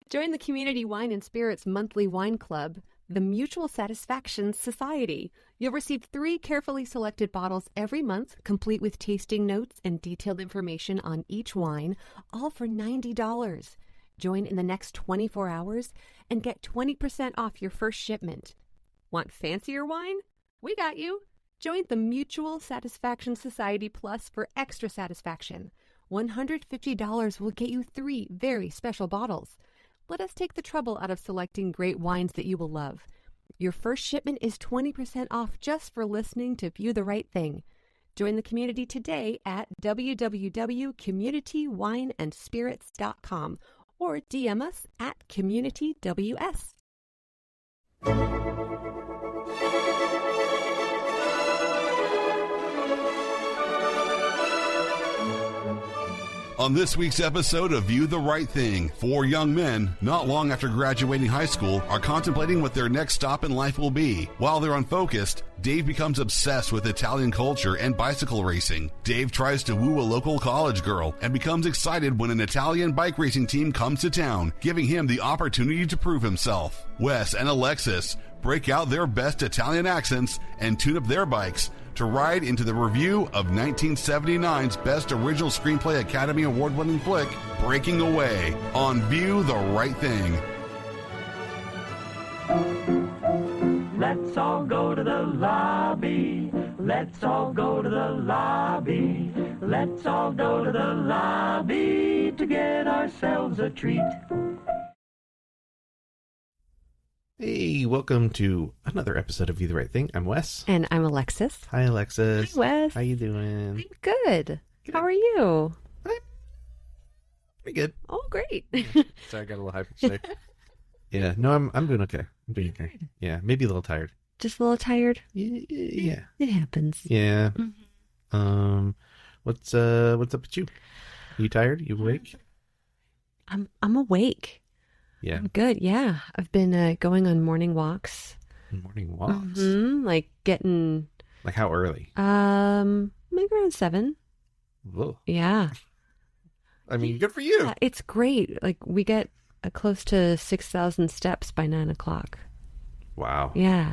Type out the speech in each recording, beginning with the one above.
Join the Community Wine and Spirits monthly wine club, the Mutual Satisfaction Society. You'll receive 3 carefully selected bottles every month, complete with tasting notes and detailed information on each wine, all for $90. Join in the next 24 hours and get 20% off your first shipment. Want fancier wine? We got you. Join the Mutual Satisfaction Society Plus for extra satisfaction. $150 will get you 3 very special bottles. Let us take the trouble out of selecting great wines that you will love. Your first shipment is 20% off just for listening to View the Right Thing. Join the community today at www.communitywineandspirits.com or DM us at CommunityWS. On this week's episode of View the Right Thing, 4 young men, not long after graduating high school, are contemplating what their next stop in life will be. While they're unfocused, Dave becomes obsessed with Italian culture and bicycle racing. Dave tries to woo a local college girl and becomes excited when an Italian bike racing team comes to town, giving him the opportunity to prove himself. Wes and Alexis break out their best Italian accents and tune up their bikes to ride into the review of 1979's Best Original Screenplay Academy Award-winning flick, Breaking Away, on View the Right Thing. Let's all go to the lobby. Let's all go to the lobby. Let's all go to the lobby to get ourselves a treat. Hey, welcome to another episode of View the Right Thing. I'm Wes. And I'm Alexis. Hi, Alexis. Hi, Wes. How you doing? I'm good. How are you? I'm pretty good. Oh, great. Sorry, I got a little hyped there. Yeah, no, I'm doing okay. I'm doing okay. Yeah, maybe a little tired. Just a little tired? Yeah. It happens. Yeah. Mm-hmm. What's up with you? Are you tired? You awake? I'm awake. Yeah. I'm good. Yeah. I've been going on morning walks. Morning walks? Mm-hmm. Like getting... Like how early? Maybe around 7. Whoa. Yeah. I mean, good for you. Yeah, it's great. Like we get close to 6,000 steps by 9 o'clock. Wow. Yeah.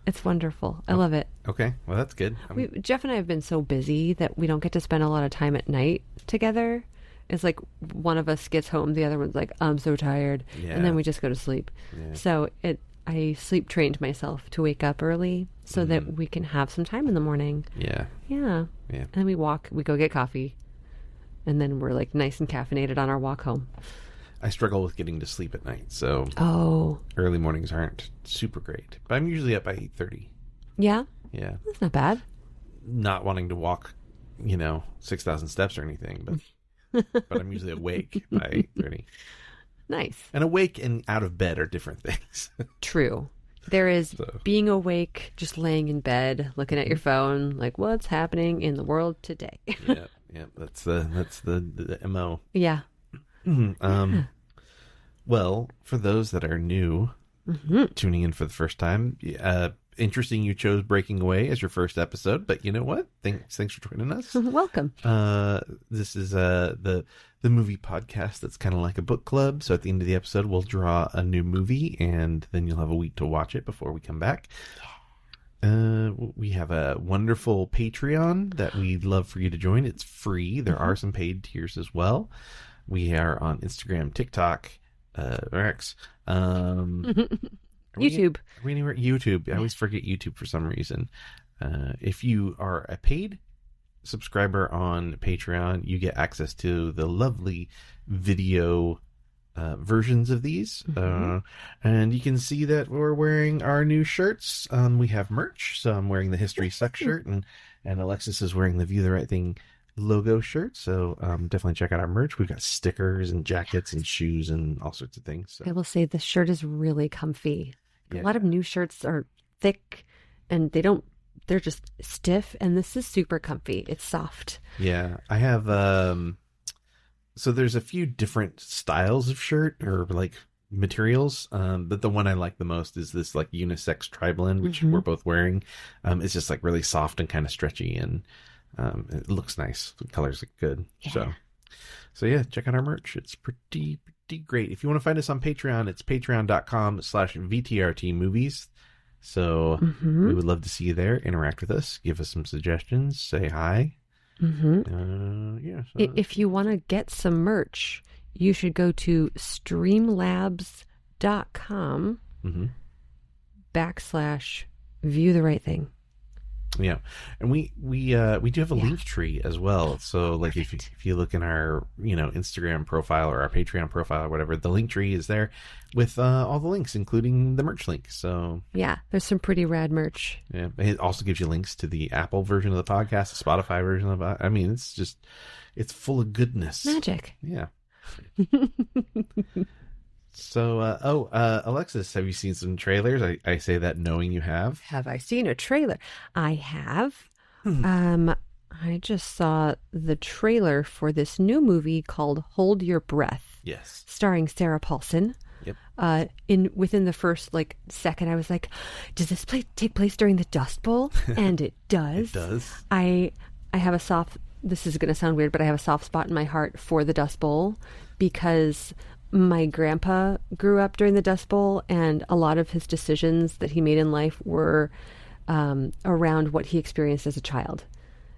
It's wonderful. I love it. Okay. Well, that's good. Jeff and I have been so busy that we don't get to spend a lot of time at night together. It's like one of us gets home, the other one's like, I'm so tired. Yeah. And then we just go to sleep. Yeah. So I sleep trained myself to wake up early so that we can have some time in the morning. Yeah. Yeah. Yeah. And then we go get coffee. And then we're like nice and caffeinated on our walk home. I struggle with getting to sleep at night, so early mornings aren't super great. But I'm usually up by 8:30. Yeah? Yeah. That's not bad. Not wanting to walk, 6,000 steps or anything, but but I'm usually awake by 8:30. Nice. And awake and out of bed are different things. True. There is being awake, just laying in bed, looking at your phone, like what's happening in the world today. Yeah. That's the MO. Yeah. Well, for those that are new, tuning in for the first time, interesting you chose Breaking Away as your first episode, but you know what? Thanks for joining us. Welcome. This is the movie podcast that's kind of like a book club. So at the end of the episode, we'll draw a new movie, and then you'll have a week to watch it before we come back. We have a wonderful Patreon that we'd love for you to join. It's free. There are some paid tiers as well. We are on Instagram, TikTok, or X. YouTube. Are we anywhere? YouTube. I always forget YouTube for some reason. If you are a paid subscriber on Patreon, you get access to the lovely video versions of these. And you can see that we're wearing our new shirts. We have merch. So I'm wearing the History Sucks shirt, and Alexis is wearing the View the Right Thing logo shirt. So definitely check out our merch. We've got stickers and jackets and shoes and all sorts of things. So. I will say the shirt is really comfy. Yeah. A lot of new shirts are thick and they're just stiff, and this is super comfy. It's soft. Yeah. I have so there's a few different styles of shirt or like materials, but the one I like the most is this like unisex tri-blend, which we're both wearing. It's just like really soft and kind of stretchy, and it looks nice. The colors look good. Yeah. So yeah, check out our merch. It's pretty pretty great. If you want to find us on Patreon, it's patreon.com/VTRTmovies. So we would love to see you there. Interact with us. Give us some suggestions. Say hi. So. If you want to get some merch, you should go to streamlabs.com /view the right thing. Yeah, and we do have a link tree as well. So like if you look in our Instagram profile or our Patreon profile or whatever, the link tree is there with all the links, including the merch link. So yeah, there's some pretty rad merch. Yeah, it also gives you links to the Apple version of the podcast, the Spotify version of it. I mean, it's full of goodness, magic. Yeah. So, Alexis, have you seen some trailers? I say that knowing you have. Have I seen a trailer? I have. I just saw the trailer for this new movie called Hold Your Breath. Yes. Starring Sarah Paulson. Yep. Within the first second, I was like, does this take place during the Dust Bowl? And it does. It does. I have this is going to sound weird, but I have a soft spot in my heart for the Dust Bowl because my grandpa grew up during the Dust Bowl, and a lot of his decisions that he made in life were around what he experienced as a child.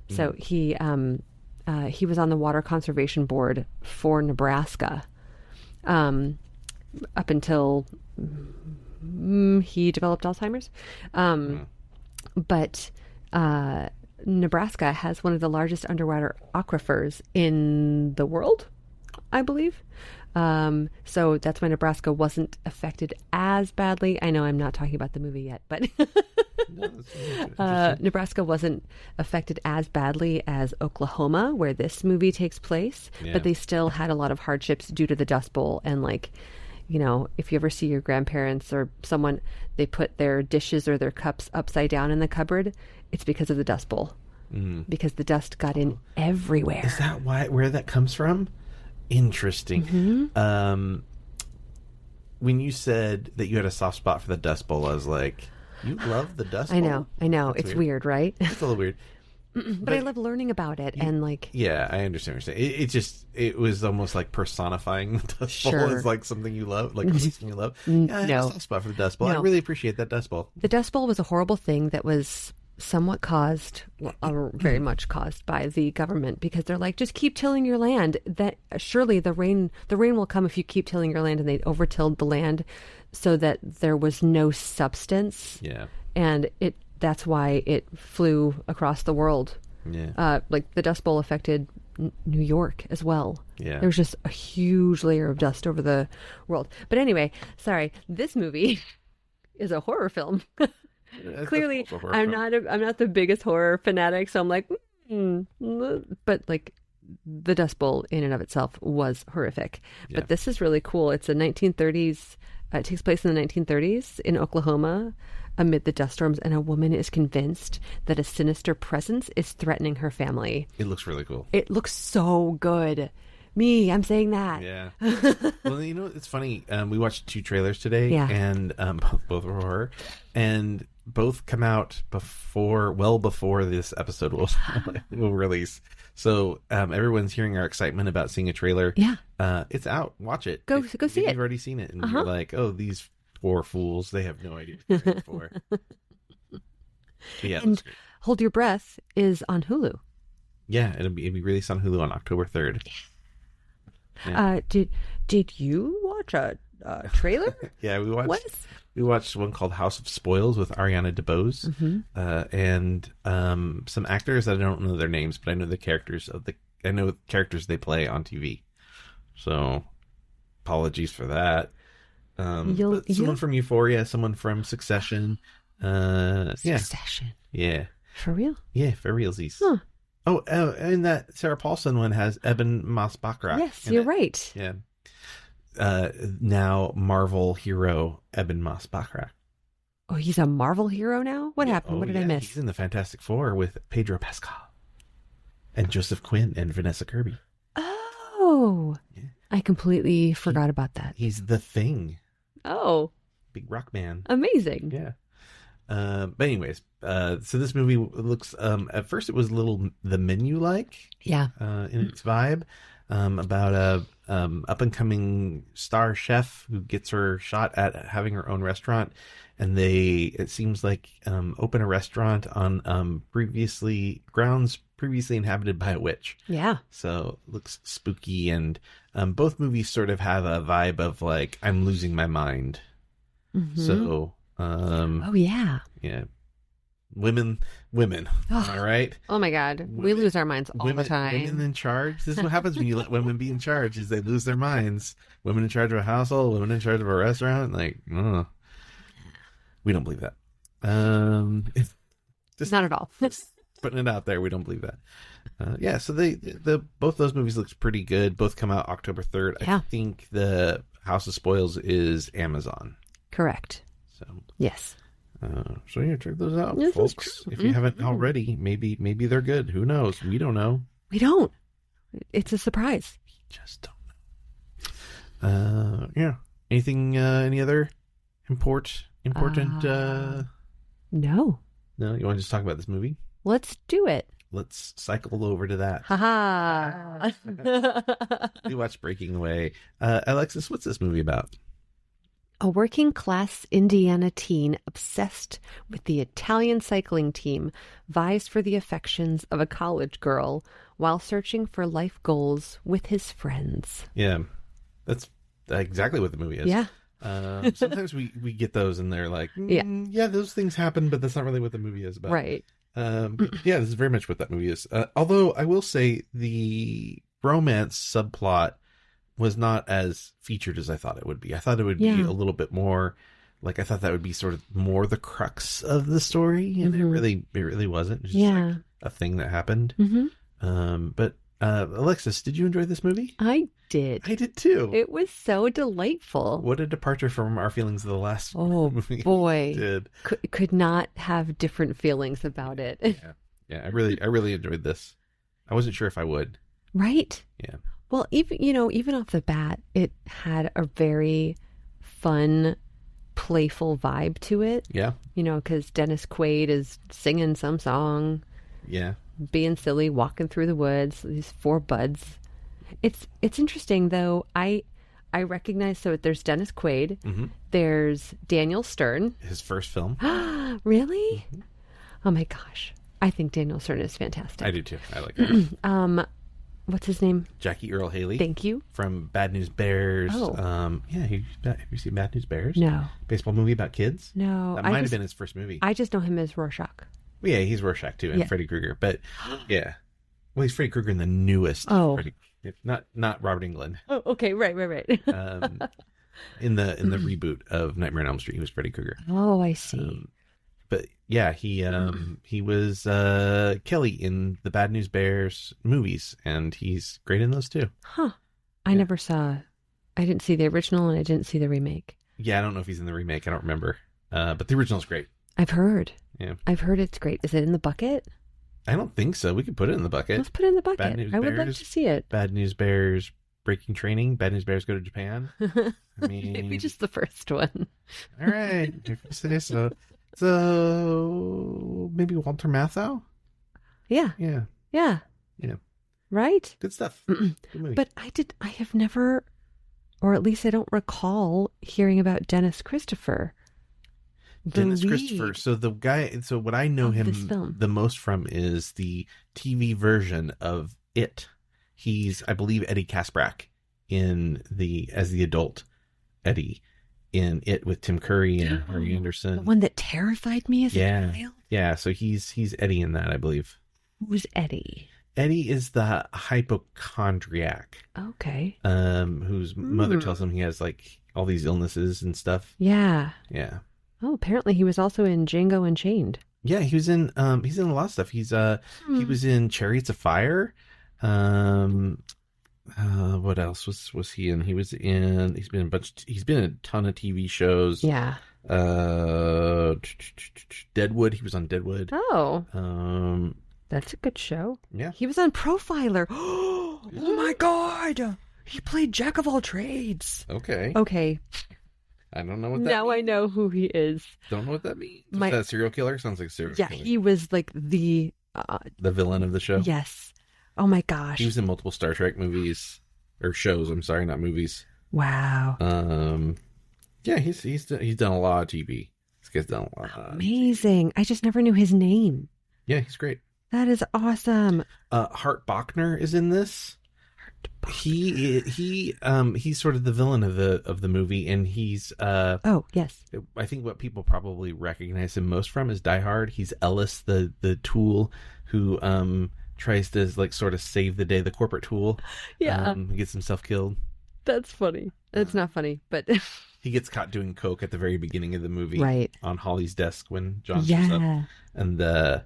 So he was on the Water Conservation Board for Nebraska up until he developed Alzheimer's. But Nebraska has one of the largest underwater aquifers in the world, I believe. So that's why Nebraska wasn't affected as badly. I know I'm not talking about the movie yet, but Nebraska wasn't affected as badly as Oklahoma, where this movie takes place, but they still had a lot of hardships due to the Dust Bowl. And if you ever see your grandparents or someone, they put their dishes or their cups upside down in the cupboard, it's because of the Dust Bowl, because the dust got in everywhere. Is that where that comes from? Interesting. When you said that you had a soft spot for the Dust Bowl, I was like, you love the Dust Bowl? I know. That's it's weird, right? It's a little weird. But I love learning about it Yeah, I understand what you're saying. It was almost like personifying the Dust Bowl as like something you love, like something you love. Yeah, I have a soft spot for the Dust Bowl. I really appreciate that Dust Bowl. The Dust Bowl was a horrible thing that was somewhat very much caused by the government, because they're like, just keep tilling your land. That surely the rain will come if you keep tilling your land, and they overtilled the land so that there was no substance. Yeah, and that's why it flew across the world. Yeah, the Dust Bowl affected New York as well. Yeah, there was just a huge layer of dust over the world. But anyway, sorry, this movie is a horror film. Clearly, I'm not the biggest horror fanatic, so I'm like, but the Dust Bowl in and of itself was horrific. Yeah. But this is really cool. It's a 1930s. It takes place in the 1930s in Oklahoma, amid the dust storms, and a woman is convinced that a sinister presence is threatening her family. It looks really cool. It looks so good. I'm saying that. Yeah. Well, it's funny. We watched 2 trailers today, and both were horror, and both come out well before this episode will release. So everyone's hearing our excitement about seeing a trailer. Yeah. It's out. Watch it. Go see it. You've already seen it, and you're like, oh, these poor fools. They have no idea what they're in for. Yeah. And Hold Your Breath is on Hulu. Yeah, it'll be released on Hulu on October 3rd. Yeah. Did you watch a trailer? Yeah, we watched one called House of Spoils with Ariana DeBose, and some actors that I don't know their names, but I know the characters they play on TV. So apologies for that. Someone from Euphoria, someone from Succession. Succession. Yeah. For real? Yeah, for realsies. Huh. Oh, and that Sarah Paulson one has Eben Moss-Bachrach. Yes, you're right. Yeah. Now Marvel hero Eben Moss-Bachrach. Oh, he's a Marvel hero now? What happened? What did I miss? He's in the Fantastic Four with Pedro Pascal and Joseph Quinn and Vanessa Kirby. Oh, yeah. I completely forgot about that. He's the Thing. Oh, big rock man. Amazing. Yeah. But anyways, so this movie looks, at first it was a little The Menu-like. Yeah. In its vibe. about a up and coming star chef who gets her shot at having her own restaurant, and it seems like open a restaurant on grounds previously inhabited by a witch. Yeah. So it looks spooky, and both movies sort of have a vibe of like I'm losing my mind. Mm-hmm. So oh yeah. Yeah. Women. Oh. All right. Oh my God. We lose our minds all the time. Women in charge. This is what happens when you let women be in charge, is they lose their minds. Women in charge of a household, women in charge of a restaurant. Like, we don't believe that. Just not at all. putting it out there. We don't believe that. Yeah. So both those movies looks pretty good. Both come out October 3rd. Yeah. I think the House of Spoils is Amazon. Correct. So yes. So yeah, check those out, Yes, folks. If you haven't already, maybe they're good. Who knows? We don't know. We don't. It's a surprise. We just don't know. Yeah. Anything? Any other important? No. No. You want to just talk about this movie? Let's do it. Let's cycle over to that. Haha. We watched Breaking Away. Alexis, what's this movie about? A working-class Indiana teen obsessed with the Italian cycling team vies for the affections of a college girl while searching for life goals with his friends. Yeah, that's exactly what the movie is. Yeah. Sometimes we get those and they're like, yeah, those things happen, but that's not really what the movie is about. Right. Yeah, this is very much what that movie is. Although I will say the romance subplot was not as featured as I thought it would be. I thought it would be a little bit more, like I thought that would be sort of more the crux of the story, and it really wasn't. It was just like a thing that happened. Mm-hmm. But Alexis, did you enjoy this movie? I did. I did too. It was so delightful. What a departure from our feelings of the last movie. Boy, did. Could not have different feelings about it. Yeah. I really enjoyed this. I wasn't sure if I would. Right. Yeah. Well, even off the bat, it had a very fun, playful vibe to it. Yeah. Because Dennis Quaid is singing some song. Yeah. Being silly, walking through the woods. These four buds. It's interesting though. I recognize, so there's Dennis Quaid. Mm-hmm. There's Daniel Stern. His first film. Really? Mm-hmm. Oh my gosh. I think Daniel Stern is fantastic. I do too. I like that. What's his name? Jackie Earle Haley. Thank you. From Bad News Bears. Oh. Yeah, have you seen Bad News Bears? No. Baseball movie about kids? No. That might have been his first movie. I just know him as Rorschach. Well, yeah, he's Rorschach too, and Freddy Krueger. But yeah. Well, he's Freddy Krueger in the newest. Oh. Not Robert Englund. Oh, okay. Right. In the reboot of Nightmare on Elm Street, he was Freddy Krueger. Oh, I see. But yeah, he was Kelly in the Bad News Bears movies, and he's great in those too. Huh. I didn't see the original and I didn't see the remake. Yeah, I don't know if he's in the remake. I don't remember. But the original's great. I've heard. Yeah. I've heard it's great. Is it in the bucket? I don't think so. We could put it in the bucket. Let's put it in the bucket. Bad News I would Bears, like to see it. Bad News Bears Breaking Training. Bad News Bears Go to Japan. I mean, maybe just the first one. All right. If you say so. So maybe Walter Matthau? Yeah. Yeah. Yeah. Yeah. Right? Good stuff. Good movie. But I have never, or at least I don't recall hearing about Dennis Christopher. Dennis Christopher. So what I know him the most from is the TV version of It. He's, I believe, Eddie Kasprak as the adult Eddie in It with Tim Curry and Harry Anderson. The one that terrified me as a child? Yeah, so he's Eddie in that, I believe. Who's Eddie? Eddie is the hypochondriac. Okay. Whose mother tells him he has like all these illnesses and stuff. Yeah. Yeah. Oh, apparently he was also in Django Unchained. Yeah, he's in a lot of stuff. He was in Chariots of Fire. What else was he in? He's been in a ton of TV shows. Yeah. Deadwood. He was on Deadwood. Oh. That's a good show. Yeah. He was on Profiler. Oh my God. He played Jack of all trades. Okay. I don't know what that means. Now I know who he is. Don't know what that means. Is that a serial killer? Sounds like a serial killer. Yeah, he was like the villain of the show? Yes. Oh my gosh. He was in multiple Star Trek movies or shows. I'm sorry, not movies. Wow. Yeah, he's done a lot of TV. This guy's done a lot. Amazing. I just never knew his name. Yeah, he's great. That is awesome. Hart Bochner is in this. He's sort of the villain of the movie, and he's oh yes. I think what people probably recognize him most from is Die Hard. He's Ellis, the tool who tries to like sort of save the day, the corporate tool. Yeah. He gets himself killed. That's funny. It's not funny, but he gets caught doing coke at the very beginning of the movie, right on Holly's desk when John shows up, and the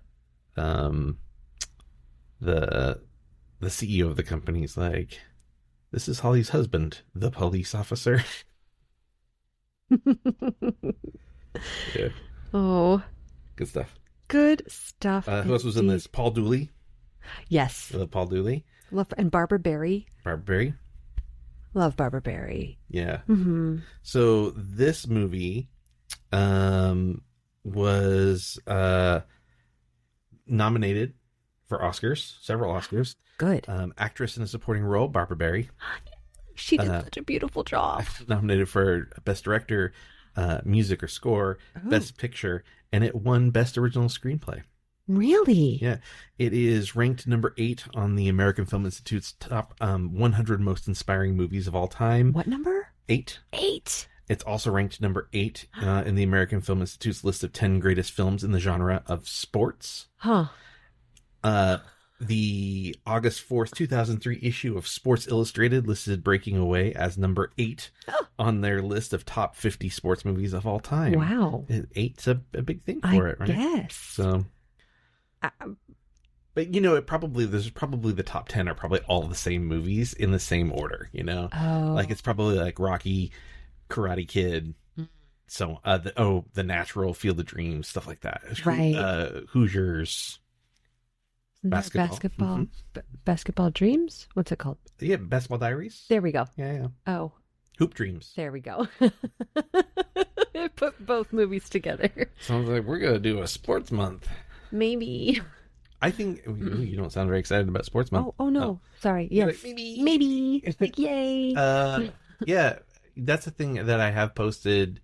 CEO of the company's like, "This is Holly's husband, the police officer." Yeah. Oh, Good stuff. Good stuff. Who else was in this? Paul Dooley. Yes. Paul Dooley. And Barbara Barry. Barbara Barry. Love Barbara Barry. Yeah. Mm-hmm. So this movie was nominated for Oscars, several Oscars. Good. Actress in a supporting role, Barbara Barry. She did such a beautiful job. Nominated for Best Director, Music or Score, Best Picture, and it won Best Original Screenplay. Really? Yeah. It is ranked number 8 on the American Film Institute's top 100 most inspiring movies of all time. What number? 8. 8. It's also ranked number 8 in the American Film Institute's list of 10 greatest films in the genre of sports. Huh. The August 4th, 2003 issue of Sports Illustrated listed Breaking Away as number 8 on their list of top 50 sports movies of all time. Wow. 8's a big thing for it, right? Yes. So, but there's probably the top 10 are probably all the same movies in the same order, Oh. Like it's probably like Rocky, Karate Kid, so The Natural, Field of Dreams, stuff like that. Right. Hoosiers. Basketball. Basketball Dreams? What's it called? Yeah, Basketball Diaries. There we go. Yeah. Oh. Hoop Dreams. There we go. Put both movies together. Sounds like we're going to do a sports month. Maybe. I think you don't sound very excited about sports month. Oh no. Sorry. Yes. Like, maybe. Yay. Yeah, that's the thing that I have posted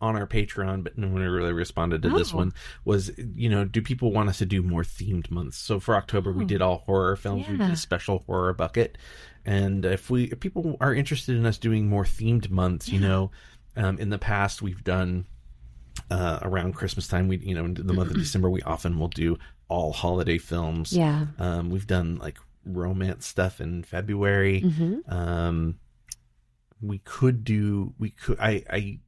on our Patreon, but no one really responded to this one, was, do people want us to do more themed months? So for October, we did all horror films. We did a special horror bucket. And if people are interested in us doing more themed months, in the past we've done around Christmas time, in the month of December, we often will do all holiday films. Yeah. We've done like romance stuff in February. Mm-hmm. I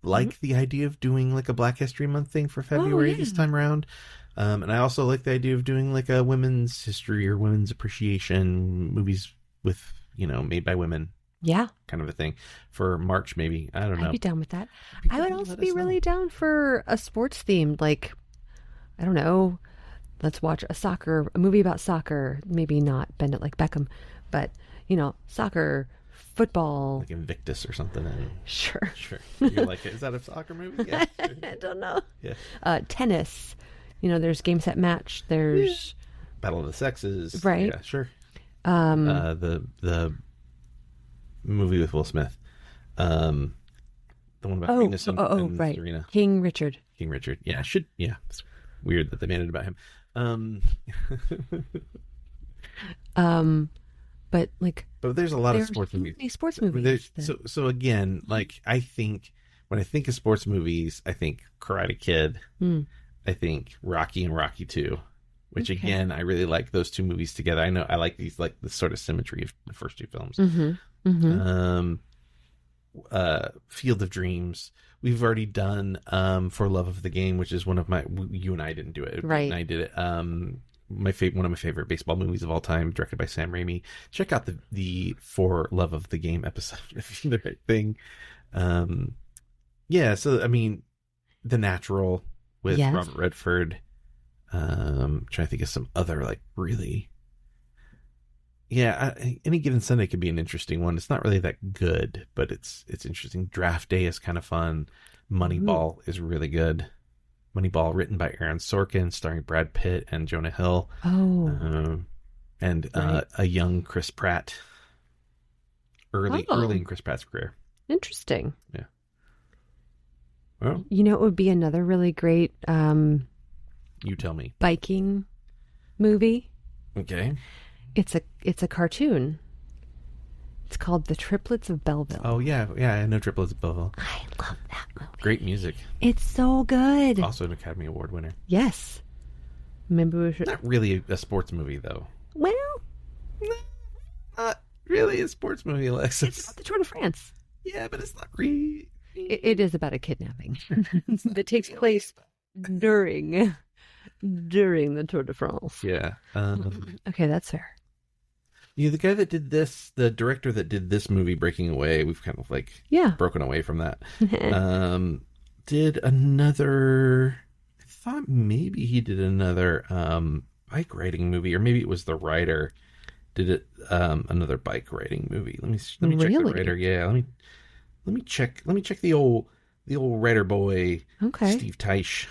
like the idea of doing like a Black History Month thing for February this time around. And I also like the idea of doing like a women's history or women's appreciation movies with, made by women. Yeah. Kind of a thing for March, maybe. I don't know. I'd be down with that. People I would also be really down for a sports themed, like, I don't know, let's watch a movie about soccer. Maybe not Bend It Like Beckham, but, soccer, football. Like Invictus or something. Sure. You're like, is that a soccer movie? Yeah. Sure. I don't know. Yeah. Tennis. There's Game Set Match. There's Battle of the Sexes. Right. Yeah, sure. The movie with Will Smith. The one about Venus and right. Serena. King Richard. Yeah, it's weird that they made it about him. But there's a lot of sports movies. Sports movies. So again, like I think when I think of sports movies, I think Karate Kid. I think Rocky and Rocky 2, which again, I really like those two movies together. I know I like these, like the sort of symmetry of the first two films. Field of Dreams. We've already done For Love of the Game, which is one of you and I didn't do it. Right. And I did it. One of my favorite baseball movies of all time, directed by Sam Raimi. Check out the For Love of the Game episode if you're the right thing. So I mean, The Natural with Robert Redford. Trying to think of some other like really. Yeah, Any Given Sunday could be an interesting one. It's not really that good, but it's interesting. Draft Day is kind of fun. Moneyball is really good. Moneyball, written by Aaron Sorkin, starring Brad Pitt and Jonah Hill. and Right. a young Chris Pratt. Early in Chris Pratt's career. Interesting. Yeah. Well, You know, it would be another really great you tell me. biking movie. Okay. It's a cartoon. It's called The Triplets of Belleville. Oh yeah, I know Triplets of Belleville. I love that movie. Great music. It's so good. Also an Academy Award winner. Yes. Maybe we should. Not really a sports movie though. Well, Not really a sports movie, Alexis. it's about the Tour de France. Yeah, but it's not really. It is about a kidnapping that takes place during the Tour de France. Yeah. Okay, that's fair. Yeah, the guy that did this, the director that did this movie, Breaking Away, we've kind of like Yeah. broken away from that. Did another. I thought maybe he did another bike riding movie, or maybe it was the writer did it another bike riding movie. Let me check the Really? writer. Yeah, let me check the old writer boy. Okay. Steve Teisch.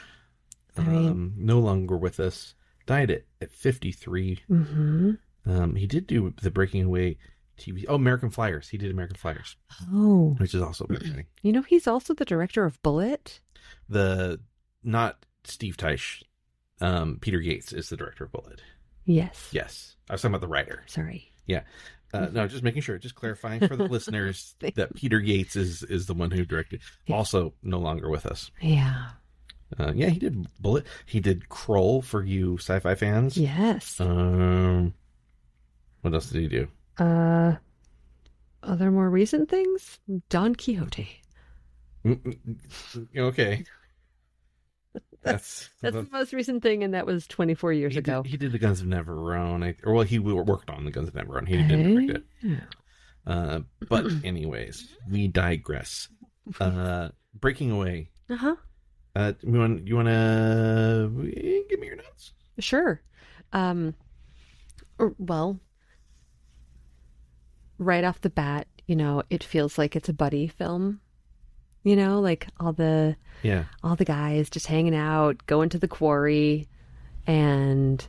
I mean- No longer with us. Died at 53. Mm-hmm. He did do the Breaking Away TV. Oh, American Flyers. He did American Flyers, Oh. which is also exciting. You know, he's also the director of Bullet. Not Steve Teisch. Peter Yates is the director of Bullet. Yes. Yes. I was talking about the writer. Sorry. Yeah. No, just making sure, just clarifying for the listeners that Peter Yates is the one who directed. Yeah. Also no longer with us. Yeah. Yeah, he did Bullet. He did Kroll for you sci-fi fans. Yes. What else did he do? Other more recent things? Don Quixote. Okay. That's the most recent thing, and that was 24 years ago. He did the Guns of Navarone. He worked on the Guns of Navarone. He didn't direct it. But anyways, we digress. Breaking Away. Uh-huh. You want to give me your notes? Sure. Well, right off the bat, you know, it feels like it's a buddy film. You know, like all the guys just hanging out, going to the quarry, and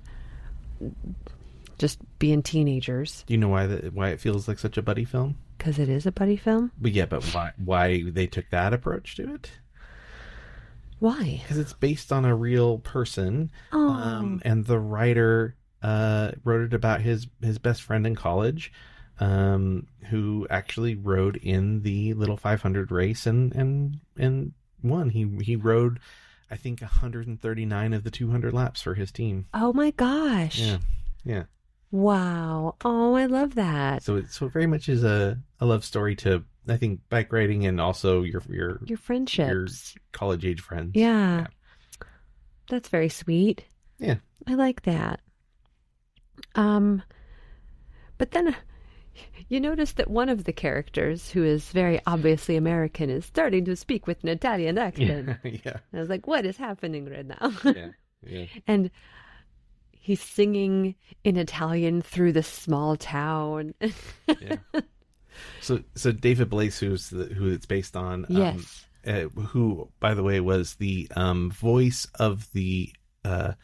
just being teenagers. Do you know why it feels like such a buddy film? Because it is a buddy film. But why they took that approach to it? Why? Because it's based on a real person, Oh. and the writer wrote it about his best friend in college, who actually rode in the Little 500 race and won. He rode, I think, 139 of the 200 laps for his team. Oh my gosh. Yeah. Wow. Oh, I love that. So it very much is a love story to, I think, bike riding and also your friendships. your college age friends. Yeah. That's very sweet. Yeah. I like that. But then you notice that one of the characters, who is very obviously American, is starting to speak with an Italian accent. Yeah. I was like, what is happening right now? Yeah. And he's singing in Italian through this small town. Yeah. So David Blaise, who it's based on, Yes. Who, by the way, was the voice of the, I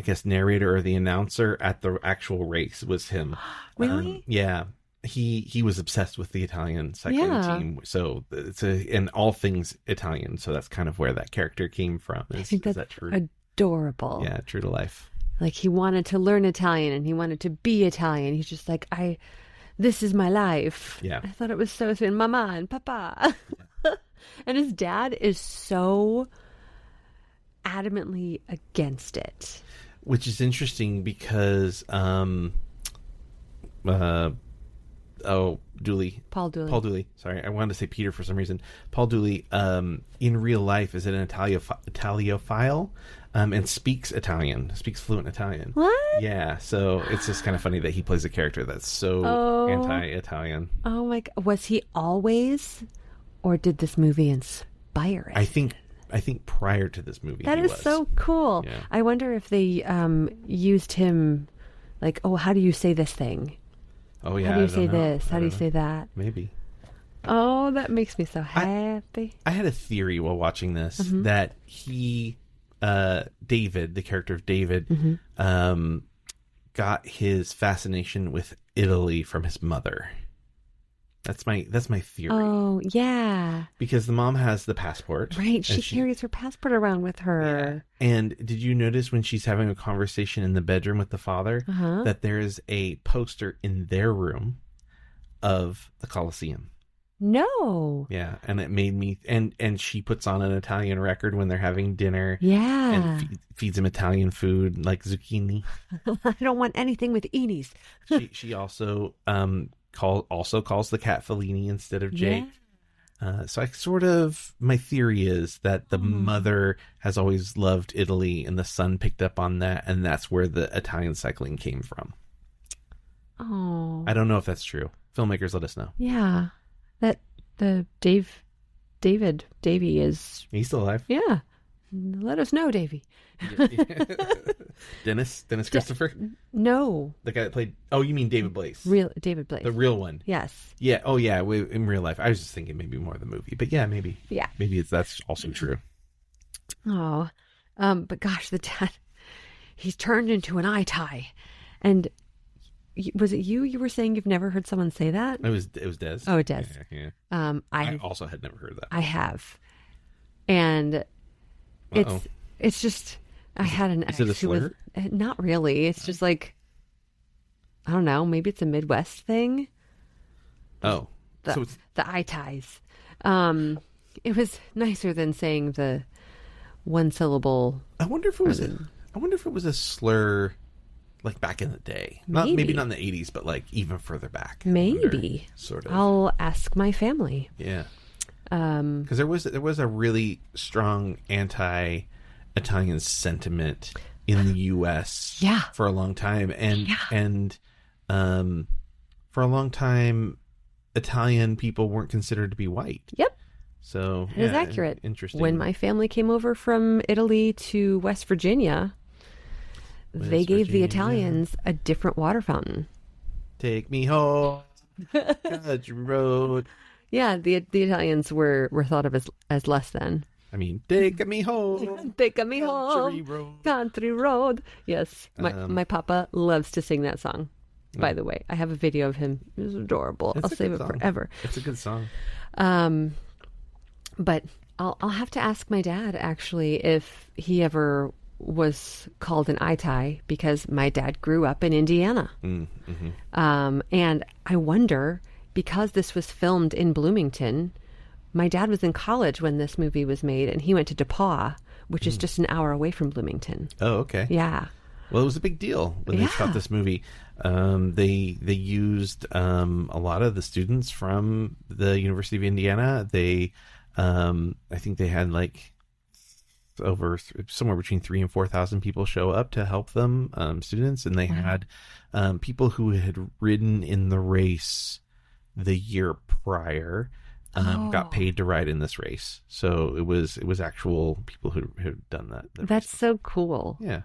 guess, narrator or the announcer at the actual race, was him. Really? Yeah. He was obsessed with the Italian cycling Yeah. team, so it's and all things Italian. So that's kind of where that character came from. I think is that's that true? adorable. Yeah, true to life. Like, he wanted to learn Italian and he wanted to be Italian. He's just like, this is my life. Yeah. I thought it was so sweet. Mama and Papa. And his dad is so adamantly against it. Which is interesting because, Dooley. Paul Dooley. Paul Dooley. Sorry, I wanted to say Peter for some reason. Paul Dooley, in real life, is an Italiophile, and speaks Italian, speaks fluent Italian. What? Yeah, so it's just kind of funny that he plays a character that's so anti-Italian. Oh my God. Was he always, or did this movie inspire it? I think prior to this movie, That he is was. so cool. Yeah. I wonder if they used him, like, oh, how do you say this thing? Oh yeah. How do you I don't say know. this? I How do you don't say know. that? Maybe. Oh, that makes me so happy. I had a theory while watching this that he, David, the character of David, got his fascination with Italy from his mother. That's my theory. Oh, yeah. Because the mom has the passport. Right. She carries her passport around with her. Yeah. And did you notice when she's having a conversation in the bedroom with the father that there is a poster in their room of the Colosseum? No. Yeah. And it made me... And she puts on an Italian record when they're having dinner. Yeah. And feeds him Italian food like zucchini. I don't want anything with Eenies. She also... calls the cat Fellini instead of Jake. Yeah. So my theory is that the mother has always loved Italy and the son picked up on that, and that's where the Italian cycling came from. Oh. I don't know if that's true. Filmmakers, let us know. Yeah. That the Davy is... He's still alive? Yeah. Let us know, Davy. Dennis Christopher? No. The guy that played... Oh, you mean David Blaze. David Blaze. The real one. Yes. Yeah. Oh, yeah. In real life. I was just thinking maybe more of the movie. But yeah, maybe. Yeah. Maybe that's also true. Oh. But gosh, the dad, he's turned into an eye tie. And was it you were saying you've never heard someone say that? It was Des. Oh, Des. Yeah. I also had never heard that. I have. And it's just... I had an ex Is it a slur? who was... Not really. It's just like... I don't know. Maybe it's a Midwest thing. Oh. The eye ties. It was nicer than saying the one syllable... I wonder if it was a slur like back in the day. Maybe not in the 80s, but like even further back. Maybe. Sort of. I'll ask my family. Yeah. Because there was a really strong anti-Italian sentiment in the U.S. For a long time, and for a long time, Italian people weren't considered to be white. Yep. So it is accurate. Interesting. When my family came over from Italy to West Virginia, they gave the Italians a different water fountain. Take me home, country road. Yeah, the Italians were thought of as less than. I mean, take me home. Take me home. Country road. Yes. My papa loves to sing that song, by the way. I have a video of him. It's adorable. I'll save it forever. It's a good song. But I'll have to ask my dad, actually, if he ever was called an eye tie, because my dad grew up in Indiana. Mm-hmm. And I wonder... Because this was filmed in Bloomington, my dad was in college when this movie was made, and he went to DePauw, which is just an hour away from Bloomington. Oh, okay. Yeah. Well, it was a big deal when they shot this movie. They used a lot of the students from the University of Indiana. They, I think they had like over somewhere between 3,000 and 4,000 people show up to help them, students, and they had people who had ridden in the race the year prior got paid to ride in this race. So it was actual people who had done that. That's so cool. Yeah.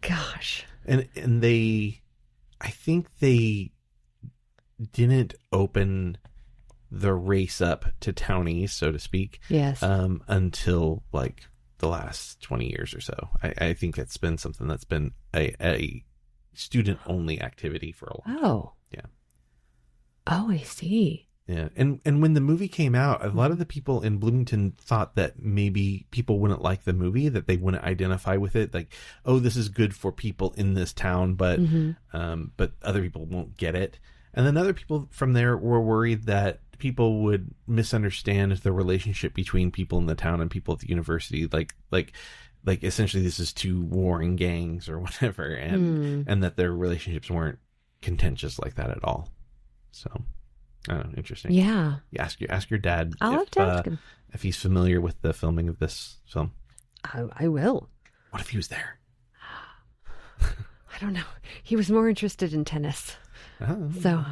Gosh. And I think they didn't open the race up to townies, so to speak. Yes. Until like the last 20 years or so. I think it's been something that's been a student only activity for a long time. Oh. Yeah. Oh, I see. Yeah. And when the movie came out, a lot of the people in Bloomington thought that maybe people wouldn't like the movie, that they wouldn't identify with it. Like, oh, this is good for people in this town, but other people won't get it. And then other people from there were worried that people would misunderstand the relationship between people in the town and people at the university. Like essentially this is two warring gangs or whatever. And that their relationships weren't contentious like that at all. So, I don't know, interesting. Yeah. You ask your dad I'll have to ask him if he's familiar with the filming of this film. I will. What if he was there? I don't know. He was more interested in tennis. Oh, so,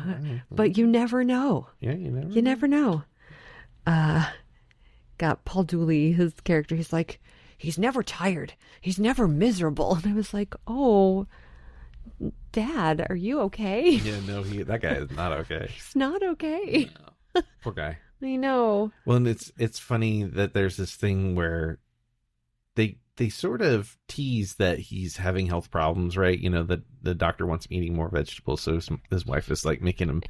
but you never know. Yeah, you never know. Got Paul Dooley, his character. He's like, he's never tired. He's never miserable. And I was like, oh, Dad, are you okay? Yeah, no, that guy is not okay. He's not okay. No. Poor guy. I know. Well, and it's funny that there's this thing where they they sort of tease that he's having health problems, right? You know, that the doctor wants him eating more vegetables, so his wife is like making him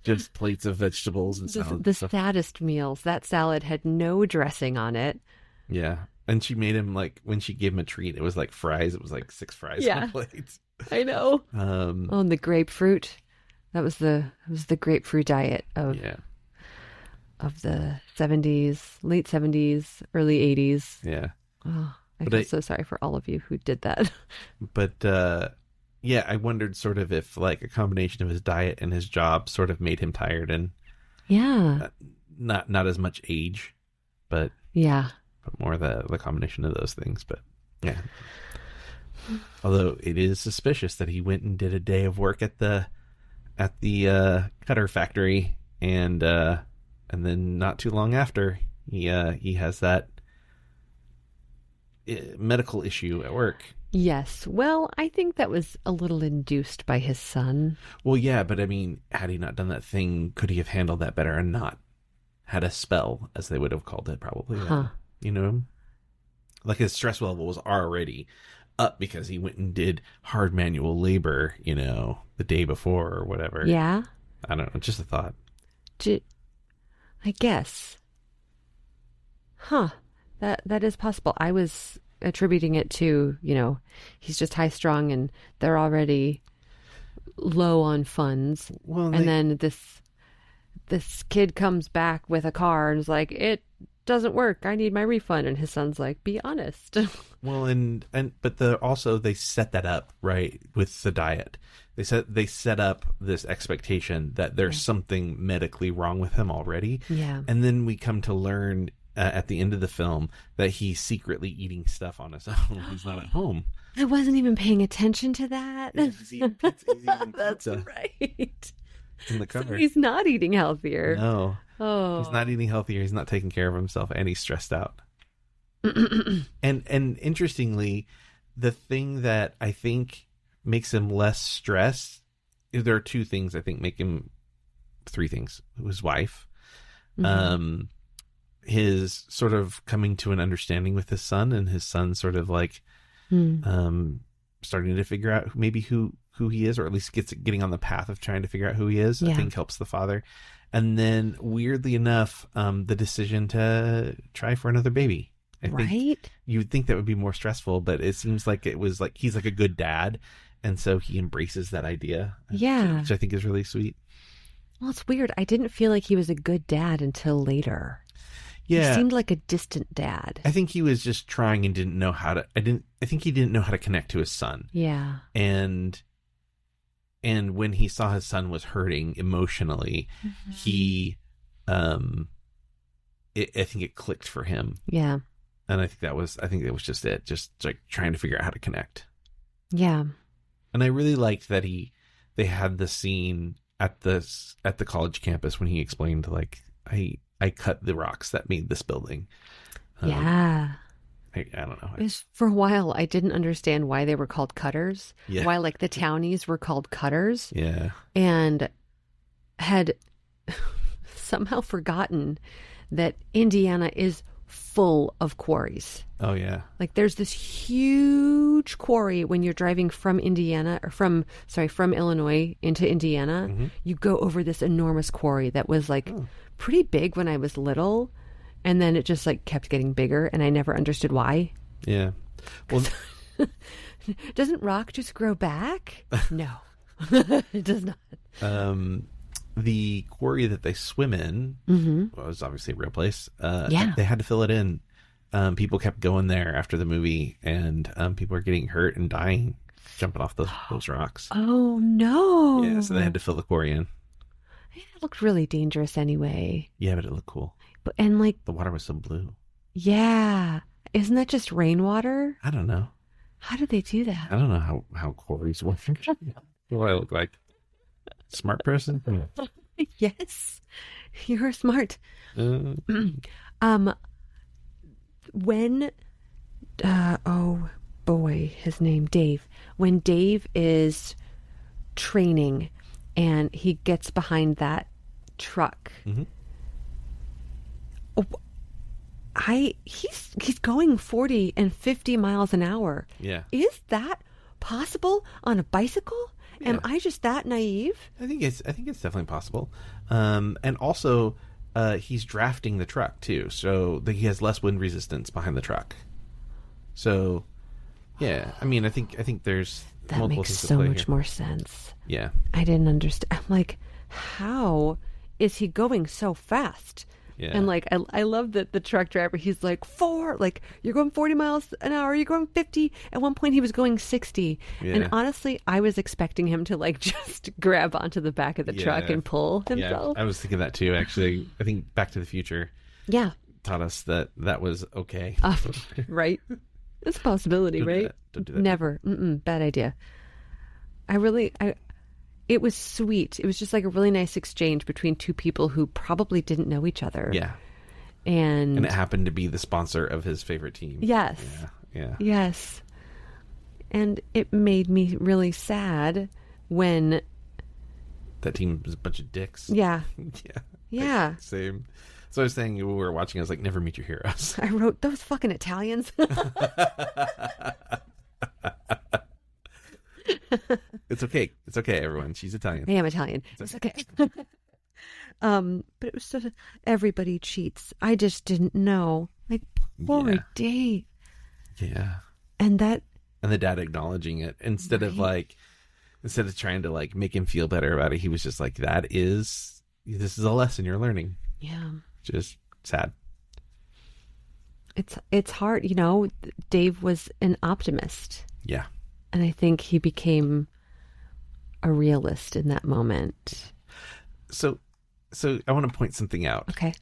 just plates of vegetables and salad. The saddest meals. That salad had no dressing on it. Yeah. And she made him, like, when she gave him a treat, it was like fries. It was like 6 fries on a plate. I know. And the grapefruit. That was the grapefruit diet of the 70s, late 70s, early 80s. Yeah. Oh, I feel so sorry for all of you who did that. But I wondered sort of if like a combination of his diet and his job sort of made him tired, and not as much age, but more the combination of those things. But yeah, although it is suspicious that he went and did a day of work at the cutter factory, and then not too long after he has that medical issue at work. Yes. Well, I think that was a little induced by his son. Well, yeah, but I mean, had he not done that thing, could he have handled that better and not had a spell, as they would have called it, probably? You know? Like his stress level was already up because he went and did hard manual labor, you know, the day before or whatever. Yeah. I don't know. Just a thought. I guess. That is possible. I was attributing it to, you know, he's just high strung and they're already low on funds. Well, and then this kid comes back with a car and is like, it doesn't work. I need my refund. And his son's like, be honest. Well, but they set that up, right, with the diet. They set up this expectation that there's something medically wrong with him already. Yeah. And then we come to learn at the end of the film that he's secretly eating stuff on his own. He's not at home. I wasn't even paying attention to that. He's eating pizza. That's right. In the cover. So he's not eating healthier. No. Oh. He's not eating healthier. He's not taking care of himself, and he's stressed out. and interestingly, the thing that I think makes him less stressed, there are 2 things I think make him, 3 things. His wife, his sort of coming to an understanding with his son, and his son sort of like starting to figure out maybe who he is, or at least getting on the path of trying to figure out who he is. I think helps the father. And then weirdly enough, the decision to try for another baby. I think you would think that would be more stressful, but it seems like it was like he's like a good dad, and so he embraces that idea. Yeah, which I think is really sweet. Well, it's weird. I didn't feel like he was a good dad until later. Yeah, he seemed like a distant dad. I think he was just trying and didn't know how to. I think he didn't know how to connect to his son. Yeah, and when he saw his son was hurting emotionally, he, I think it clicked for him. Yeah. And I think that was just it. Just like trying to figure out how to connect. Yeah. And I really liked that they had the scene at the college campus when he explained, like, I cut the rocks that made this building. Yeah. I don't know. For a while, I didn't understand why they were called cutters. Yeah. Why, like, the townies were called cutters. Yeah. And had somehow forgotten that Indiana is full of quarries. Oh, yeah. Like, there's this huge quarry when you're driving from Indiana, or from Illinois into Indiana. Mm-hmm. You go over this enormous quarry that was, like, pretty big when I was little. And then it just like kept getting bigger, and I never understood why. Yeah. Well, doesn't rock just grow back? No, it does not. The quarry that they swim in was obviously a real place. They had to fill it in. People kept going there after the movie, and people were getting hurt and dying jumping off those rocks. Oh no! Yeah, so they had to fill the quarry in. It looked really dangerous anyway. Yeah, but it looked cool. And like the water was so blue. Yeah. Isn't that just rainwater? I don't know. How do they do that? I don't know how quarries work. What do I look like? Smart person? Yes. You're smart. When oh boy, his name Dave. When Dave is training and he gets behind that truck. Mm-hmm. he's going 40 and 50 miles an hour. Yeah. Is that possible on a bicycle? Yeah. Am I just that naive? I think it's definitely possible. And also, he's drafting the truck too, so that he has less wind resistance behind the truck. So, yeah, I mean, I think there's That multiple makes things to so play much here. more sense. Yeah. I didn't understand. I'm like, how is he going so fast? Yeah. And like, I love that the truck driver, he's like, like, you're going 40 miles an hour, you're going 50. At one point he was going 60. Yeah. And honestly, I was expecting him to like just grab onto the back of the truck Yeah. and pull Yeah, himself. I was thinking that too, actually. I think Back to the Future Yeah. taught us that was okay. Right? It's a possibility, Don't do right? that. Don't do that. Never. Bad idea. It was sweet. It was just like a really nice exchange between two people who probably didn't know each other. Yeah. And And it happened to be the sponsor of his favorite team. yes. Yeah. Yes. And it made me really sad when, That team was a bunch of dicks. yeah. Yeah. Yeah. Same. So I was saying, when we were watching, I was like, never meet your heroes. I wrote, those fucking Italians. It's okay. It's okay, everyone. She's Italian. I am Italian. It's okay. But it was sort of, everybody cheats. I just didn't know. Like, poor Yeah. Dave. Yeah. And that, And the dad acknowledging it instead of trying to like make him feel better about it, he was just like, this is a lesson you're learning. yeah. Just sad. It's hard, Dave was an optimist. Yeah. And I think he became a realist in that moment. So I want to point something out. Okay.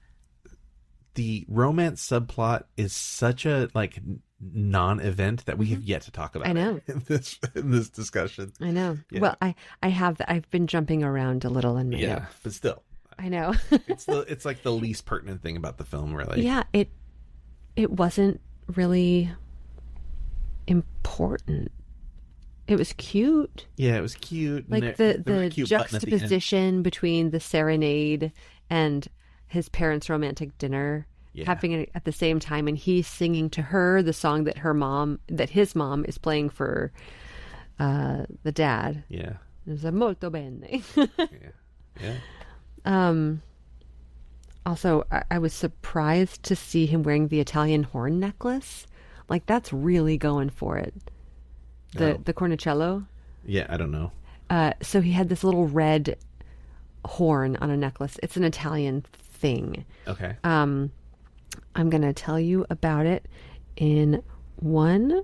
The romance subplot is such a like non-event that we have yet to talk about. I know. in this discussion. I know. Yeah. Well, I've been jumping around a little in my Yeah, notes. but still, I know. it's like the least pertinent thing about the film, really. Yeah, it wasn't really important. It was cute. Yeah, it was cute. Like and the there was a cute button at the end. juxtaposition between the serenade and his parents' romantic dinner Yeah. happening at the same time, and he's singing to her the song that his mom is playing for the dad. Yeah, It's a molto bene. yeah. Also, I was surprised to see him wearing the Italian horn necklace. Like, that's really going for it. The cornicello. Yeah, I don't know. So he had this little red horn on a necklace. It's an Italian thing. Okay. I'm going to tell you about it in one.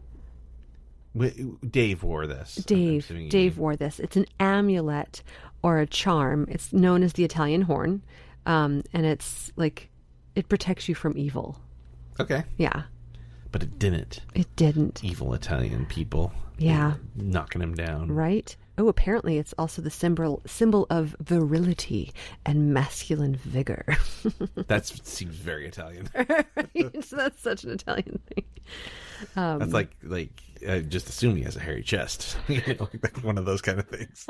Dave wore this. Dave wore this. It's an amulet or a charm. It's known as the Italian horn. And it's like, it protects you from evil. Okay. Yeah. But it didn't. It didn't. Evil Italian people. Yeah. Knocking him down. Right? Oh, apparently it's also the symbol of virility and masculine vigor. That seems very Italian. Right? So that's such an Italian thing. That's like just assume he has a hairy chest. Like one of those kind of things.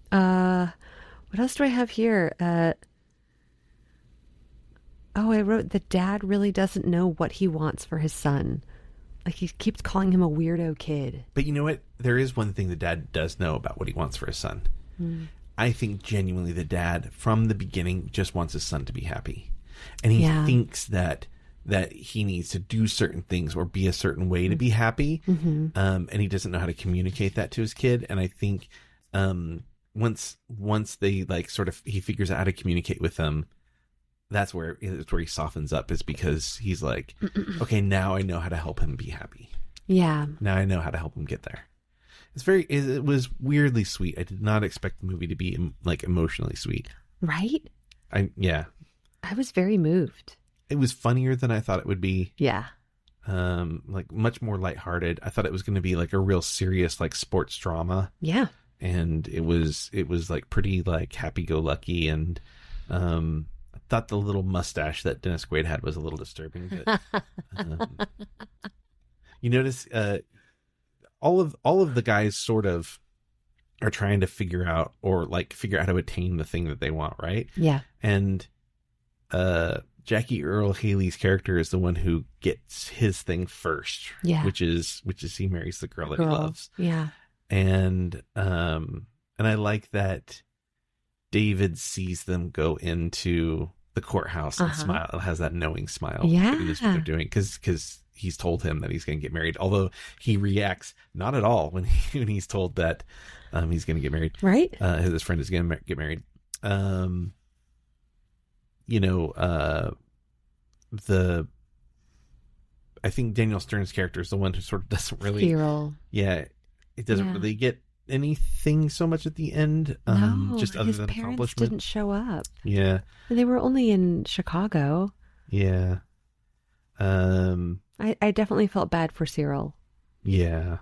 What else do I have here? I wrote, the dad really doesn't know what he wants for his son. Like, he keeps calling him a weirdo kid. But you know what? There is one thing the dad does know about what he wants for his son. I think genuinely the dad, from the beginning, just wants his son to be happy. And he thinks that he needs to do certain things or be a certain way to be happy. And he doesn't know how to communicate that to his kid. And I think once they like sort of, he figures out how to communicate with them, that's where he softens up, is because he's like, okay, now I know how to help him be happy. Yeah. Now I know how to help him get there. It was weirdly sweet. I did not expect the movie to be like emotionally sweet. Right? I was very moved. It was funnier than I thought it would be. Yeah. Like much more lighthearted. I thought it was going to be like a real serious like sports drama. Yeah. And it was like pretty like happy-go-lucky, and I thought the little mustache that Dennis Quaid had was a little disturbing. But you notice all of the guys sort of are trying to figure out how to attain the thing that they want, right? Yeah. And Jackie Earle Haley's character is the one who gets his thing first, which is he marries the girl that he loves. Yeah. And I like that David sees them go into the courthouse and smile, has that knowing smile. Yeah. That is what they're doing because he's told him that he's going to get married. Although he reacts not at all when he's told that he's going to get married. Right. His friend is going to get married. I think Daniel Stern's character is the one who sort of doesn't really. Feral. Yeah. It doesn't really get anything so much at the end. Just other his than parents accomplishment. didn't show up. Yeah. And they were only in Chicago. Yeah. I definitely felt bad for Cyril. Yeah.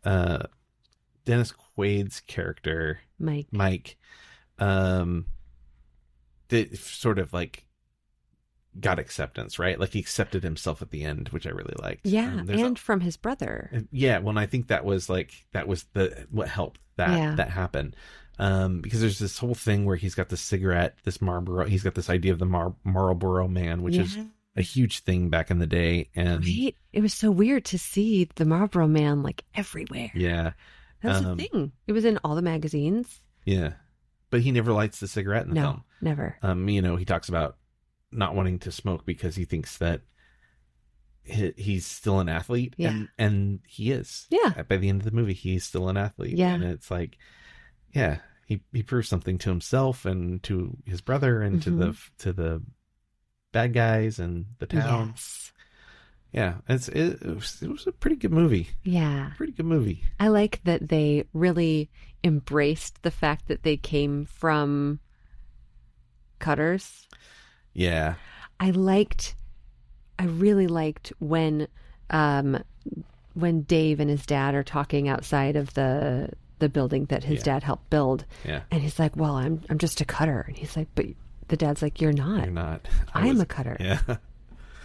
Dennis Quaid's character, Mike, that sort of like got acceptance, right? Like he accepted himself at the end, which I really liked. Yeah, and from his brother. Yeah, well, and I think that was what helped that happen. Because there's this whole thing where he's got the cigarette, this Marlboro. He's got this idea of the Marlboro Man, which is a huge thing back in the day. And right? It was so weird to see the Marlboro Man like everywhere. Yeah, that was the thing. It was in all the magazines. Yeah, but he never lights the cigarette in the film. Never. He talks about not wanting to smoke because he thinks that he's still an athlete. Yeah. And he is. Yeah. By the end of the movie, he's still an athlete. Yeah. And it's like, yeah, he proves something to himself and to his brother and to the bad guys and the town. Yes. Yeah. It was a pretty good movie. Yeah. Pretty good movie. I like that they really embraced the fact that they came from cutters. Yeah. I really liked when Dave and his dad are talking outside of the building that his dad helped build. Yeah. And he's like, well, I'm just a cutter. And he's like, but the dad's like, you're not. You're not. I'm a cutter. Yeah.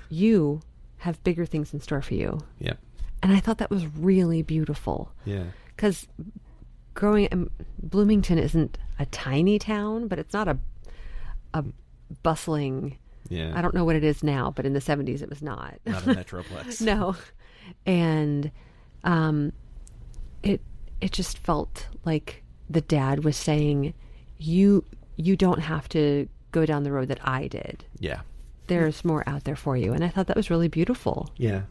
You have bigger things in store for you. Yeah. And I thought that was really beautiful. Yeah. Because Bloomington isn't a tiny town, but it's not a bustling. Yeah. I don't know what it is now, but in the 70s it was not. Not a metroplex. No. And it just felt like the dad was saying, you don't have to go down the road that I did. Yeah. There's more out there for you. And I thought that was really beautiful. Yeah.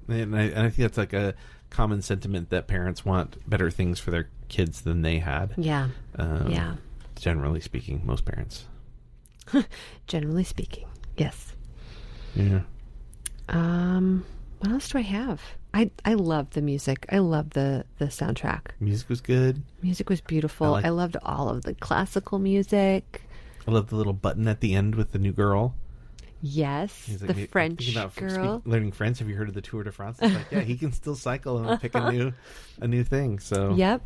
And I think that's like a common sentiment that parents want better things for their kids than they had. Yeah. Yeah. Generally speaking, most parents. Generally speaking, yes. Yeah. What else do I have? I love the music. I love the soundtrack. Music was good. Music was beautiful. I loved all of the classical music. I love the little button at the end with the new girl. Yes, like, the French girl. Learning French. Have you heard of the Tour de France? It's like, yeah, he can still cycle and pick a new thing. So yep.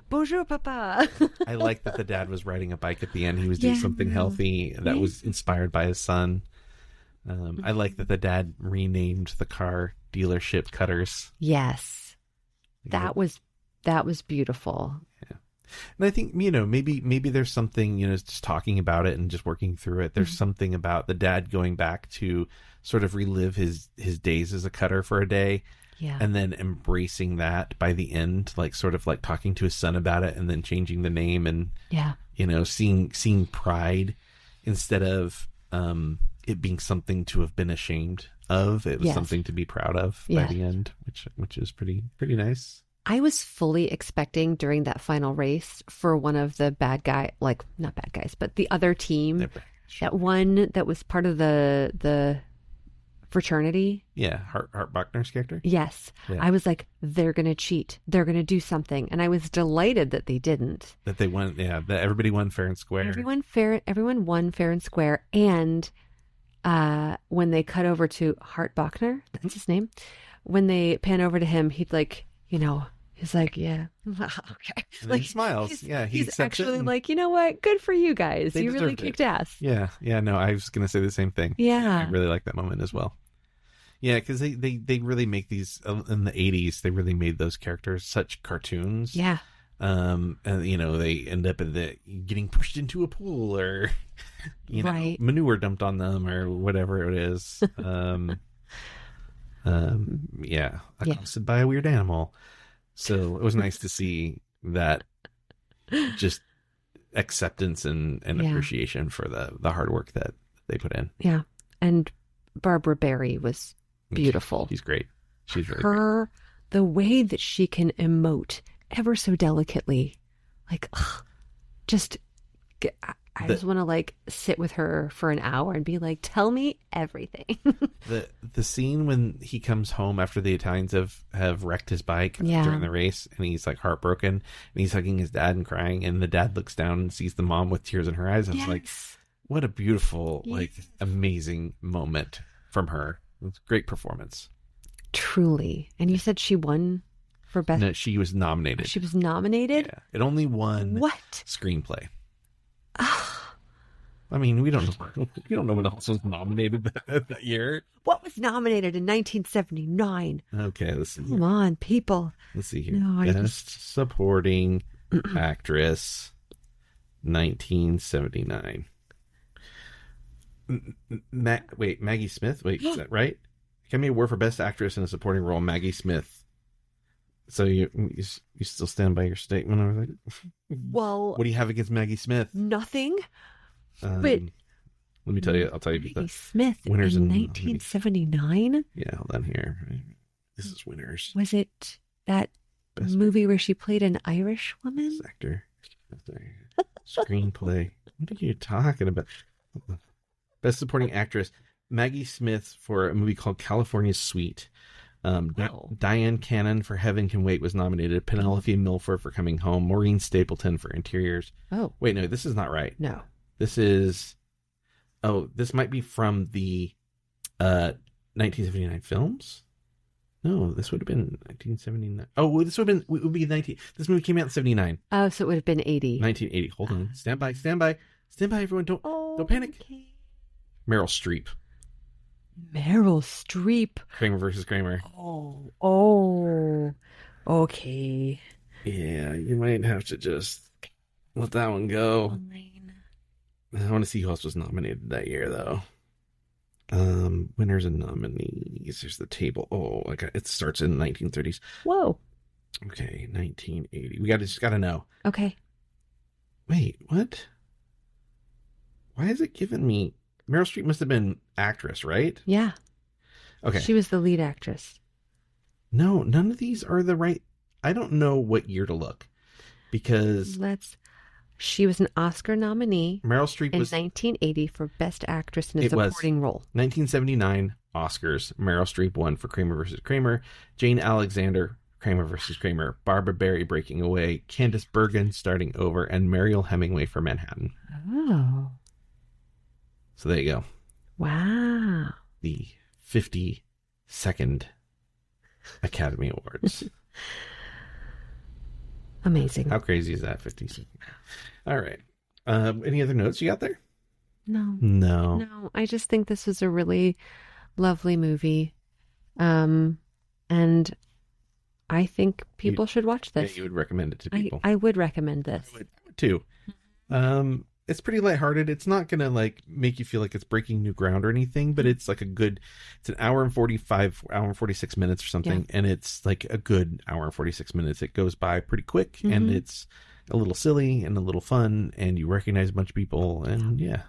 Bonjour, papa. I like that the dad was riding a bike at the end. He was doing something healthy that was inspired by his son. I like that the dad renamed the car dealership Cutters. Yes, that was beautiful. Yeah, and I think maybe there's something just talking about it and just working through it. There's something about the dad going back to sort of relive his days as a cutter for a day. Yeah. And then embracing that by the end, like sort of like talking to his son about it and then changing the name and, seeing pride instead of it being something to have been ashamed of. It was something to be proud of by the end, which is pretty nice. I was fully expecting during that final race for one of the bad guy, like not bad guys, but the other team, that one that was part of the fraternity. Yeah, Hart Bachner's character. Yes. Yeah. I was like, they're going to cheat. They're going to do something. And I was delighted that they didn't. That they won, that everybody won fair and square. Everyone won fair and square. And when they cut over to Hart Bachner, that's his name, when they pan over to him, he's like, he's like, yeah, okay. And like he smiles. He's actually like, you know what? Good for you guys. You really kicked ass. Yeah. No, I was going to say the same thing. Yeah. I really like that moment as well. Yeah, because they really make these in the 80s. They really made those characters such cartoons. Yeah. And they end up getting pushed into a pool, or Right. manure dumped on them, or whatever it is. Accosted by a weird animal. So it was nice to see that, just acceptance and appreciation for the hard work that they put in. Yeah. And Barbara Barry was beautiful. She's great. She's really great. The way that she can emote ever so delicately, like, I just want to like sit with her for an hour and be like, tell me everything. The scene when he comes home after the Italians have wrecked his bike during the race, and he's like heartbroken, and he's hugging his dad and crying, and the dad looks down and sees the mom with tears in her eyes. I was like, what a beautiful, like, amazing moment from her. It was a great performance. Truly. And you said she won for best. No, she was nominated. She was nominated? Yeah. It only won screenplay. I mean, we don't know what else was nominated that year. What was nominated in 1979? Okay, let's see. Come on, people. Let's see here. No, Best Supporting Actress, 1979. Maggie Smith? Wait, is that right? Academy Award for Best Actress in a Supporting Role, Maggie Smith. So you still stand by your statement? I was like, well, what do you have against Maggie Smith? Nothing. But let me tell you. I'll tell you. Maggie Smith winners in 1979. Yeah, hold on here. This is winners. Was it that movie where she played an Irish woman? Best actor. Screenplay. What are you talking about? Best Supporting Actress. Maggie Smith for a movie called California Suite. Diane Cannon for Heaven Can Wait was nominated. Penelope Milford for Coming Home. Maureen Stapleton for Interiors. Oh. Wait, no, this is not right. No. This is... Oh, this might be from the 1979 films? No, this would have been 1979. Oh, this would be 19... This movie came out in 79. Oh, so it would have been 80. 1980. Hold on. Stand by, everyone. Don't panic. Okay. Meryl Streep. Meryl Streep. Kramer versus Kramer. Oh. Okay. Yeah, you might have to just let that one go. I want to see who else was nominated that year, though. Winners and nominees. There's the table. Oh, it starts in the 1930s. Whoa. Okay, 1980. We just gotta know. Okay. Wait, what? Why is it giving me... Meryl Streep must have been actress, right? Yeah. Okay. She was the lead actress. No, none of these are the right... I don't know what year to look. Because... She was an Oscar nominee Meryl Streep in was 1980 for Best Actress in a Supporting Role. 1979 Oscars. Meryl Streep won for Kramer versus Kramer. Jane Alexander, Kramer versus Kramer. Barbara Barry, Breaking Away. Candice Bergen, Starting Over. And Mariel Hemingway for Manhattan. Oh. So there you go. Wow. The 52nd Academy Awards. Amazing. How crazy is that? 52nd. All right. Any other notes you got there? No. I just think this was a really lovely movie. And I think people should watch this. Yeah, you would recommend it to people. I would recommend this. I would too. It's pretty lighthearted. It's not going to like make you feel like it's breaking new ground or anything, but it's like it's an hour and 46 minutes or something. Yeah. And it's like a good hour and 46 minutes. It goes by pretty quick and it's a little silly and a little fun and you recognize a bunch of people and yeah.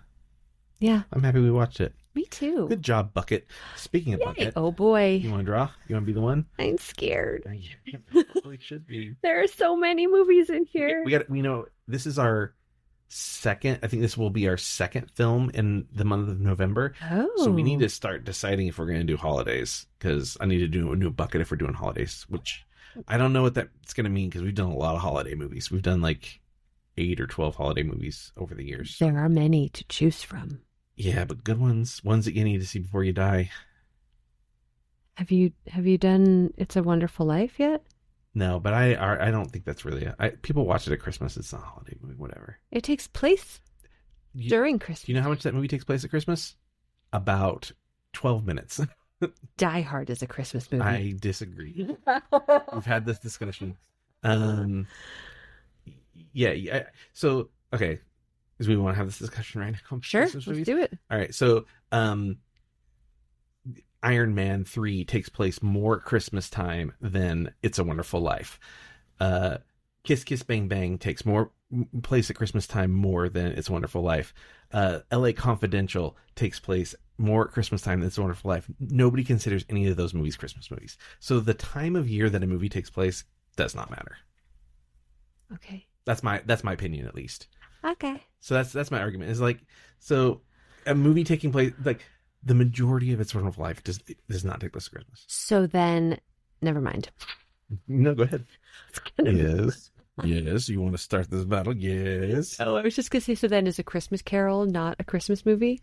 I'm happy we watched it. Me too. Good job, Bucket. Speaking of Bucket. Oh boy. You want to draw? You want to be the one? I'm scared. You probably should be. There are so many movies in here. We know this is our second. I think this will be our second film in the month of November. Oh. So we need to start deciding if we're going to do holidays because I need to do a new bucket if we're doing holidays, which I don't know what that's going to mean because we've done a lot of holiday movies. We've done like 8 or 12 holiday movies over the years. There are many to choose from. Yeah, but good ones that you need to see before you die. Have you done It's a Wonderful Life yet? No, but I don't think that's really people watch it at Christmas. It's not a holiday movie, whatever. It takes place during Christmas. Do you know how much that movie takes place at Christmas? About 12 minutes. Die Hard is a Christmas movie. I disagree. We've had this discussion. Yeah. So, okay. Because we want to have this discussion right now. Sure, let's do it. All right. So, Iron Man 3 takes place more Christmas time than It's a Wonderful Life. Kiss Kiss Bang Bang takes more place at Christmas time more than It's a Wonderful Life. LA Confidential takes place more at Christmas time than It's a Wonderful Life. Nobody considers any of those movies Christmas movies. So the time of year that a movie takes place does not matter. Okay. That's my opinion, at least. Okay. So that's my argument. Is like, so a movie taking place, like, the majority of It's a Wonderful Life does not take place at Christmas. So then, never mind. No, go ahead. Yes. You want to start this battle? Yes. Oh, I was just going to say, so then is A Christmas Carol not a Christmas movie?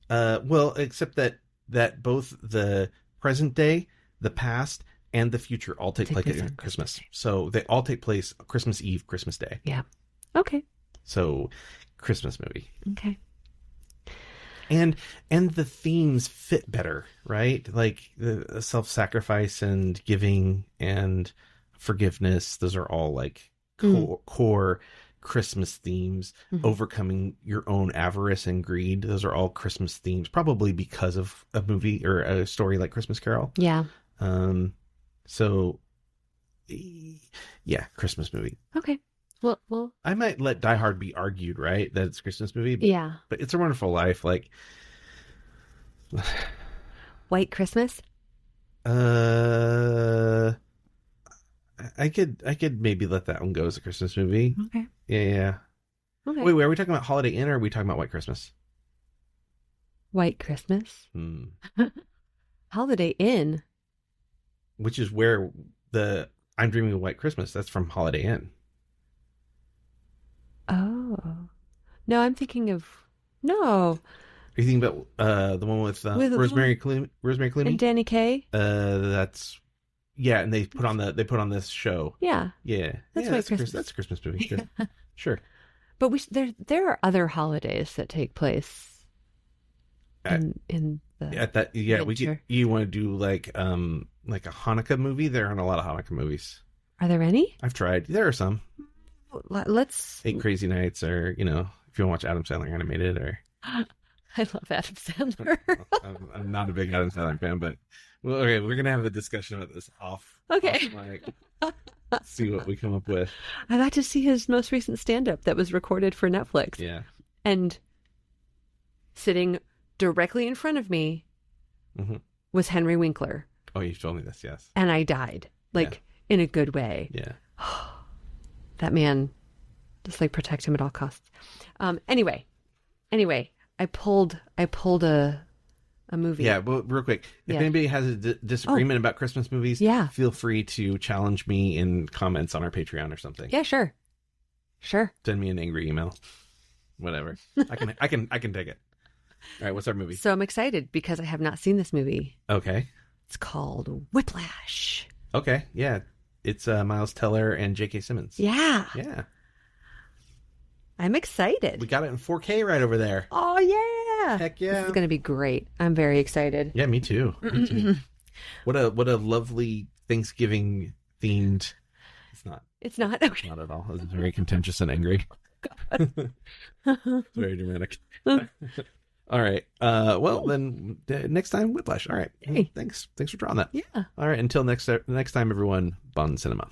Well, except that both the present day, the past, and the future all take place at Christmas. So they all take place Christmas Eve, Christmas Day. Yeah. Okay. So, Christmas movie. Okay. And the themes fit better, right? Like the self-sacrifice and giving and forgiveness. Those are all like core Christmas themes. Mm-hmm. Overcoming your own avarice and greed. Those are all Christmas themes, probably because of a movie or a story like Christmas Carol. Yeah. So, yeah, Christmas movie. Okay. Well, I might let Die Hard be argued, right? That it's a Christmas movie. But, yeah. But It's a Wonderful Life, like... White Christmas? I could maybe let that one go as a Christmas movie. Okay. Yeah. Okay. Wait, are we talking about Holiday Inn or are we talking about White Christmas? White Christmas? Holiday Inn? Which is where the I'm Dreaming of White Christmas, that's from Holiday Inn. Oh. No, I'm thinking of... No. Are you thinking about the one with Rosemary Clooney? And Danny Kaye? That's... Yeah, and they put on this show. Yeah. Yeah. That's Christmas. That's a Christmas movie. Good. Sure. But there are other holidays that take place in the at that. Yeah, winter. You want to do like a Hanukkah movie? There aren't a lot of Hanukkah movies. Are there any? I've tried. There are some. Let's 8 Crazy Nights, or if you want to watch Adam Sandler animated, or I love Adam Sandler. I'm not a big Adam Sandler fan, but okay, we're gonna have a discussion about this off. Okay. See what we come up with. I got to see his most recent stand-up that was recorded for Netflix. Yeah. And sitting directly in front of me was Henry Winkler. Oh, you told me this, yes. And I died, in a good way. Yeah. That man, just protect him at all costs. Anyway, I pulled a movie. Yeah, well, real quick, if anybody has a disagreement about Christmas movies, feel free to challenge me in comments on our Patreon or something. Yeah, sure. Send me an angry email, whatever. I can take it. All right, what's our movie? So I'm excited because I have not seen this movie. Okay. It's called Whiplash. Okay, yeah. It's Miles Teller and J.K. Simmons. Yeah. Yeah. I'm excited. We got it in 4K right over there. Oh, yeah. Heck yeah. This is going to be great. I'm very excited. Yeah, me too. What a lovely Thanksgiving themed... It's not. Okay. Not at all. It's very contentious and angry. God. It's very dramatic. All right. Well, then next time, Whiplash. All right. Hey. Thanks for drawing that. Yeah. All right. Until next time, everyone. Bon cinema.